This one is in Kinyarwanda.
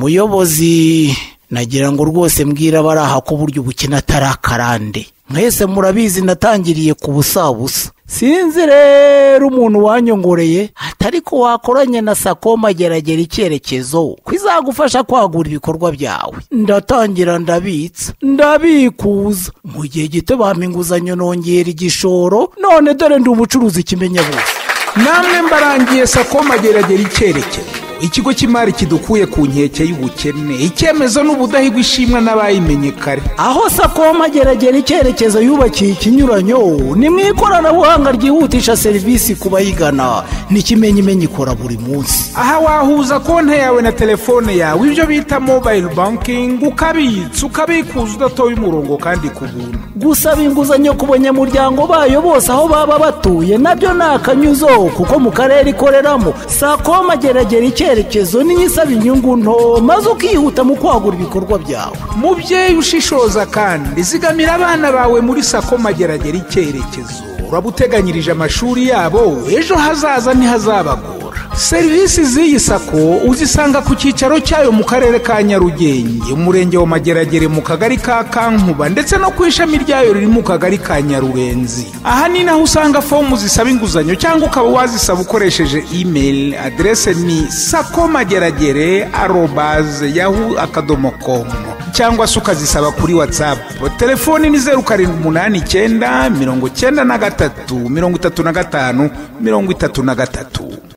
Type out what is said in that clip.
muyobozi nagira ngo rwose mbwira baraha ko buryo ubukene atari akarande. Mwese murabizi natangiriye ku busabusa. Sinzi rero umuntu wanyongoreye atari ko wakoranye na Sako Mageragere icyerekezo kwizagufasha kwagura ibikorwa byawe. Ndatangira ndabitsa ndabikuza mu gihe gito bampa inguzanyo nongera igishoro, none dore ndi umucuruzi kimenya bose. Namwe mbarangiye Sako Mageragere icyerekezo, ikigo cy'imari kidukuye ku nkeke y'ubukene, icyemezo n'ubudahigwa ishimwa n'abayimenye kare. Aho Sako Mageragere icyerekezo yubakiye ikinyuranyo ni mu ikoranabuhanga ryihutisha serivisi ku bayigana, n'ikimenyimenyi ikora buri munsi. Aha wahuza konti yawe na telefone yawe, ibyo bita mobile banking, ukabitsa ukabikuza udatoye umurongo kandi ku buntu. Gusaba inguzanyo ku banyamuryango bayo bose aho baba batuye nabyo ni akanyuzo, kuko mu karere ikoreramo Sako Mageragere icyerekezo niyo isaba inyungu nto maze ukihuta mu kwagura ibikorwa byawe. Mubyeyi ushishoza kandi zigamira abana bawe muri Sako Mageragere icyerekezo, urabuteganyirije amashuri yabo, ejo hazaza ntihazabagora. Serivisi z'iyi Sako uzisanga ku cyicaro cyayo mu karere ka Nyarugenge, umurenge wa Mageragere mu kagari ka Kankuba, ndetse no ku ishami ryayo riri mu kagari ka Nyarurenzi. Aha ni naho usanga fomu zisaba inguzanyo, cyangwa ukaba wazisaba ukoresheje email. Adresse ni sakomageragere@yahoo.com, cyangwa se ukazisaba kuri WhatsApp. Telefoni ni 0789 93 35 33.